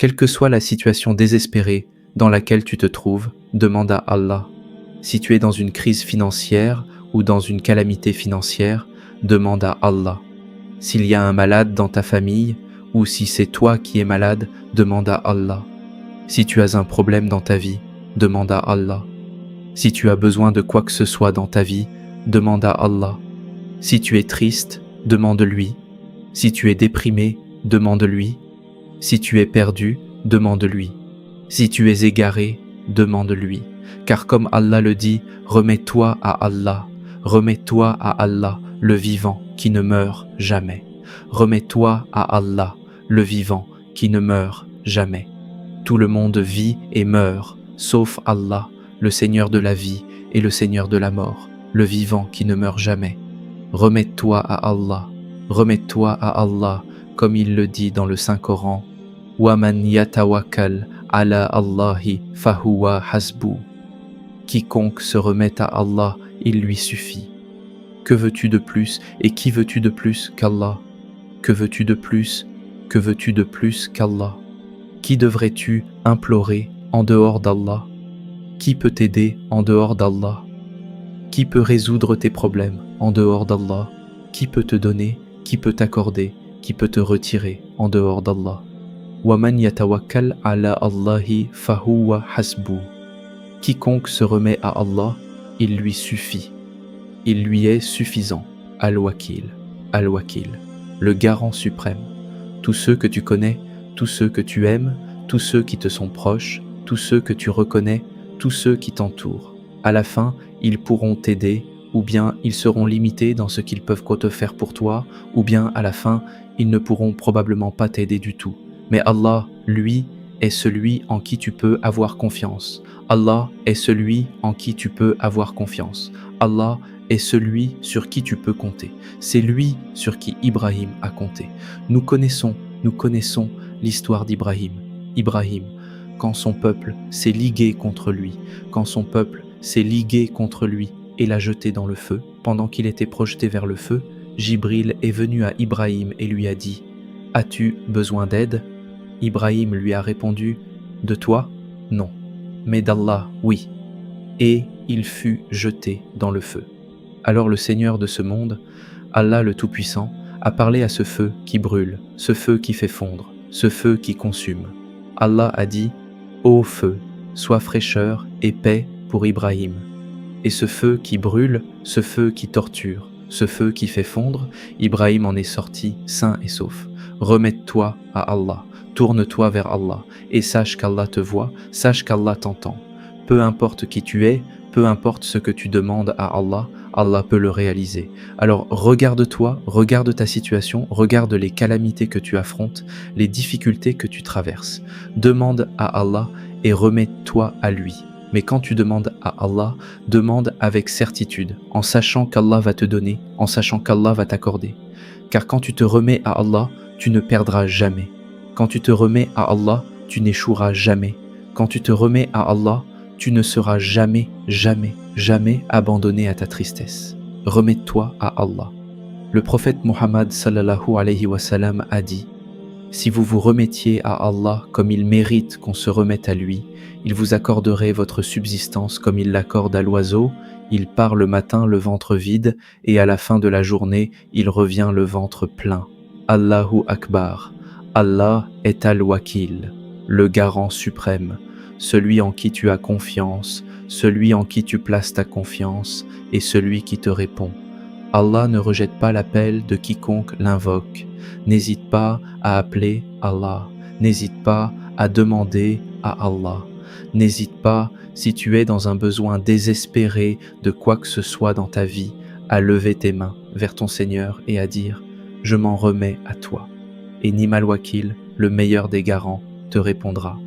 Quelle que soit la situation désespérée dans laquelle tu te trouves, demande à Allah. Si tu es dans une crise financière ou dans une calamité financière, demande à Allah. S'il y a un malade dans ta famille ou si c'est toi qui es malade, demande à Allah. Si tu as un problème dans ta vie, demande à Allah. Si tu as besoin de quoi que ce soit dans ta vie, demande à Allah. Si tu es triste, demande-lui. Si tu es déprimé, demande-lui. Si tu es perdu, demande-lui. Si tu es égaré, demande-lui. Car comme Allah le dit, remets-toi à Allah. Remets-toi à Allah, le vivant qui ne meurt jamais. Remets-toi à Allah, le vivant qui ne meurt jamais. Tout le monde vit et meurt, sauf Allah, le Seigneur de la vie et le Seigneur de la mort, le vivant qui ne meurt jamais. Remets-toi à Allah, remets-toi à Allah, comme il le dit dans le Saint-Coran. وَمَنْ يَتَوَكَّلْ عَلَى اللَّهِ فَهُوَ حَسْبُهُ. Quiconque se remet à Allah, il lui suffit. Que veux-tu de plus et qui veux-tu de plus qu'Allah? Que veux-tu de plus? Que veux-tu de plus qu'Allah? Qui devrais-tu implorer en dehors d'Allah? Qui peut t'aider en dehors d'Allah? Qui peut résoudre tes problèmes en dehors d'Allah? Qui peut te donner? Qui peut t'accorder? Qui peut te retirer en dehors d'Allah? وَمَنْ يَتَوَكَّلْ عَلَى اللَّهِ فَهُوَ حَسْبُهُ. Quiconque se remet à Allah, il lui suffit. Il lui est suffisant. Al-Wakil, Al-Wakil, le garant suprême. Tous ceux que tu connais, tous ceux que tu aimes, tous ceux qui te sont proches, tous ceux que tu reconnais, tous ceux qui t'entourent. À la fin, ils pourront t'aider, ou bien ils seront limités dans ce qu'ils peuvent te faire pour toi, ou bien à la fin, ils ne pourront probablement pas t'aider du tout. Mais Allah, lui, est celui en qui tu peux avoir confiance. Allah est celui en qui tu peux avoir confiance. Allah est celui sur qui tu peux compter. C'est lui sur qui Ibrahim a compté. Nous connaissons l'histoire d'Ibrahim. Ibrahim, quand son peuple s'est ligué contre lui, quand son peuple s'est ligué contre lui et l'a jeté dans le feu, pendant qu'il était projeté vers le feu, Jibril est venu à Ibrahim et lui a dit « As-tu besoin d'aide » Ibrahim lui a répondu « De toi, non, mais d'Allah, oui. » Et il fut jeté dans le feu. Alors le Seigneur de ce monde, Allah le Tout-Puissant, a parlé à ce feu qui brûle, ce feu qui fait fondre, ce feu qui consume. Allah a dit « Ô feu, sois fraîcheur et paix pour Ibrahim. » Et ce feu qui brûle, ce feu qui torture, ce feu qui fait fondre, Ibrahim en est sorti sain et sauf. Remets-toi à Allah. Tourne-toi vers Allah et sache qu'Allah te voit, sache qu'Allah t'entend. Peu importe qui tu es, peu importe ce que tu demandes à Allah, Allah peut le réaliser. Alors regarde-toi, regarde ta situation, regarde les calamités que tu affrontes, les difficultés que tu traverses. Demande à Allah et remets-toi à lui. Mais quand tu demandes à Allah, demande avec certitude, en sachant qu'Allah va te donner, en sachant qu'Allah va t'accorder. Car quand tu te remets à Allah, tu ne perdras jamais. Quand tu te remets à Allah, tu n'échoueras jamais. Quand tu te remets à Allah, tu ne seras jamais, jamais, jamais abandonné à ta tristesse. Remets-toi à Allah. Le prophète Muhammad sallallahu alayhi wa sallam a dit « Si vous vous remettiez à Allah comme il mérite qu'on se remette à lui, il vous accorderait votre subsistance comme il l'accorde à l'oiseau. Il part le matin le ventre vide et à la fin de la journée, il revient le ventre plein. Allahu Akbar. Allah est Al-Wakil, le garant suprême, celui en qui tu as confiance, celui en qui tu places ta confiance et celui qui te répond. Allah ne rejette pas l'appel de quiconque l'invoque. N'hésite pas à appeler Allah, n'hésite pas à demander à Allah. N'hésite pas, si tu es dans un besoin désespéré de quoi que ce soit dans ta vie, à lever tes mains vers ton Seigneur et à dire « Je m'en remets à toi ». Et Nimal Wakil, le meilleur des garants, te répondra.